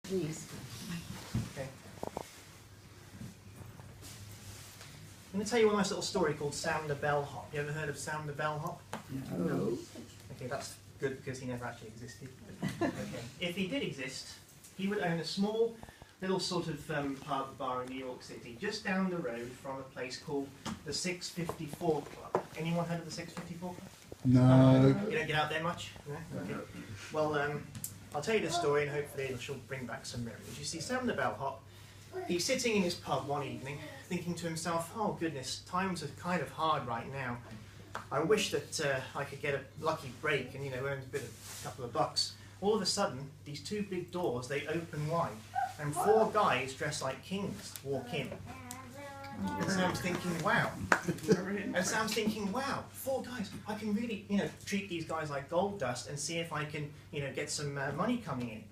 Please. Okay. I'm going to tell you a nice little story called Sam the bellhop. You ever heard of Sam the bellhop? No. Okay, that's good because he never actually existed. Okay. If he did exist, he would own a small little sort of pub bar in New York City, just down the road from a place called the 654 Club. Anyone heard of the 654 Club? No. You don't get out there much? No? Okay. Well, I'll tell you the story and hopefully it will bring back some memories. You see, Sam the bellhop, he's sitting in his pub one evening, thinking to himself, oh goodness, times are kind of hard right now. I wish that I could get a lucky break and, earn a couple of bucks. All of a sudden, these two big doors, they open wide, and four guys dressed like kings walk in. And Sam's thinking, wow. And Sam's thinking, wow, four guys. I can really, treat these guys like gold dust and see if I can, get some money coming in.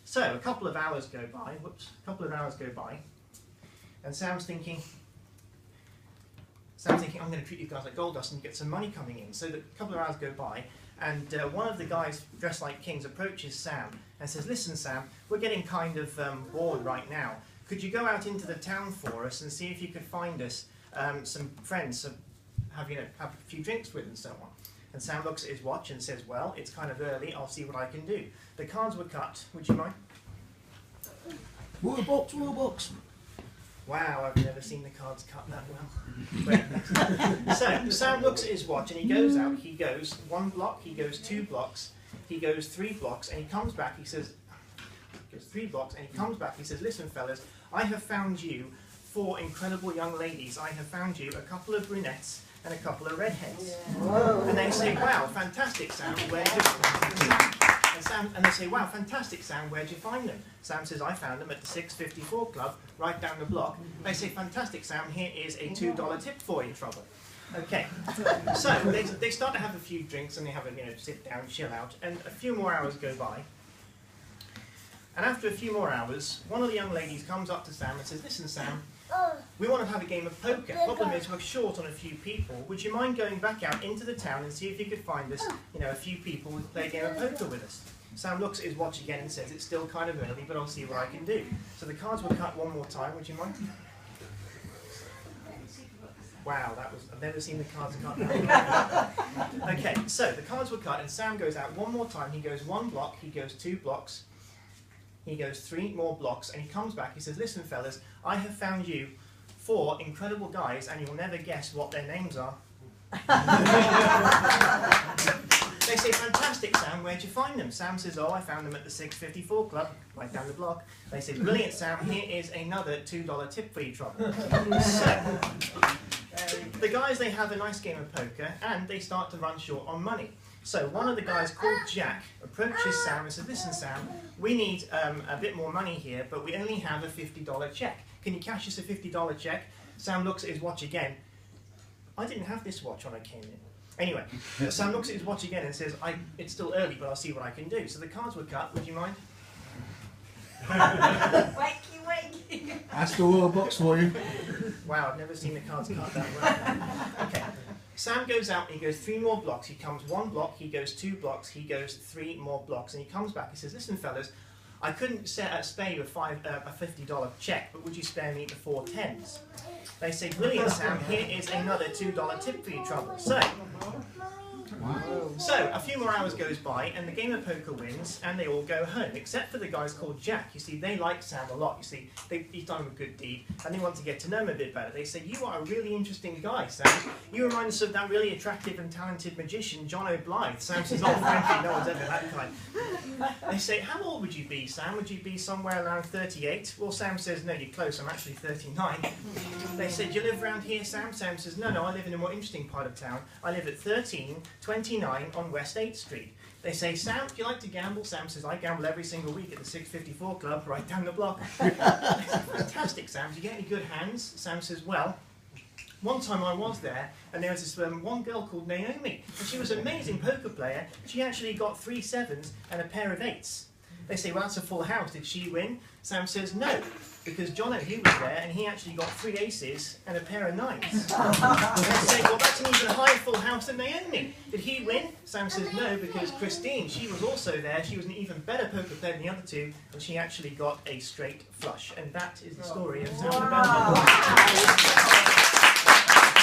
So a couple of hours go by. And Sam's thinking, I'm going to treat these guys like gold dust and get some money coming in. So a couple of hours go by, and one of the guys dressed like kings approaches Sam and says, listen, Sam, we're getting kind of bored right now. Could you go out into the town for us and see if you could find us some friends to have a few drinks with and so on? And Sam looks at his watch and says, well, it's kind of early, I'll see what I can do. The cards were cut, would you mind? Warbox. Wow, I've never seen the cards cut that well. So Sam looks at his watch and he goes out, he goes 1 block, he goes 2 blocks, he goes 3 blocks, and he comes back, he says, goes 3 blocks, and he comes back, he says, listen fellas, I have found you 4 incredible young ladies. I have found you a couple of brunettes and a couple of redheads. Whoa. And they say, wow, fantastic, Sam, where'd you find them? And they say, wow, fantastic, Sam, where'd you find them? Sam says, I found them at the 654 Club, right down the block. They say, fantastic, Sam, here is a $2 tip for you, trouble. Okay, so they start to have a few drinks and they have a, sit down, chill out, and a few more hours go by. And after a few more hours, one of the young ladies comes up to Sam and says, listen, Sam, we want to have a game of poker. Problem is we're short on a few people. Would you mind going back out into the town and see if you could find us, a few people to play a game of poker with us? Sam looks at his watch again and says, it's still kind of early, but I'll see what I can do. So the cards were cut one more time. Would you mind? Wow, I've never seen the cards cut that way. Okay, so the cards were cut and Sam goes out one more time. He goes 1 block, he goes 2 blocks, he goes 3 more blocks, and he comes back. He says, listen, fellas, I have found you 4 incredible guys, and you'll never guess what their names are. They say, fantastic, Sam, where'd you find them? Sam says, oh, I found them at the 654 Club, right down the block. They say, brilliant, Sam, here is another $2 tip for you, trouble. So, the guys, they have a nice game of poker, and they start to run short on money. So one of the guys called Jack approaches Sam and says, listen, Sam, we need a bit more money here, but we only have a $50 check. Can you cash us a $50 check? Sam looks at his watch again. I didn't have this watch when I came in. Anyway, Sam looks at his watch again and says, it's still early, but I'll see what I can do. So the cards were cut. Would you mind? Wakey. That's the Warbox for you. Wow, I've never seen the cards cut that well. Okay. Sam goes out and he goes 3 more blocks. He comes 1 block, he goes 2 blocks, he goes 3 more blocks, and he comes back. He says, listen, fellas, I couldn't spare you a $50 check, but would you spare me the 4 tens? They say, brilliant, Sam, here is another $2 tip for you, trouble. So a few more hours goes by, and the game of poker wins, and they all go home, except for the guys called Jack. You see, they like Sam a lot. You see, he's done a good deed, and they want to get to know him a bit better. They say, you are a really interesting guy, Sam. You remind us of that really attractive and talented magician, John O'Blythe. Sam says, oh, frankly, no one's ever that kind. They say, how old would you be, Sam? Would you be somewhere around 38? Well, Sam says, no, you're close, I'm actually 39. They say, do you live around here, Sam? Sam says, no, I live in a more interesting part of town. I live at 1329 on West 8th Street. They say, Sam, do you like to gamble? Sam says, I gamble every single week at the 654 Club right down the block. They say, fantastic, Sam. Do you get any good hands? Sam says, well, one time I was there, and there was this one girl called Naomi, and she was an amazing poker player. She actually got 3 7s and a pair of 8s. They say, well, that's a full house. Did she win? Sam says, no, because John O'Hue was there and he actually got 3 aces and a pair of 9s. And they say, well, that's an even higher full house than Naomi. Did he win? Sam says, no, because Christine, she was also there. She was an even better poker player than the other two, and she actually got a straight flush. And that is the story of Sam the Bellhop.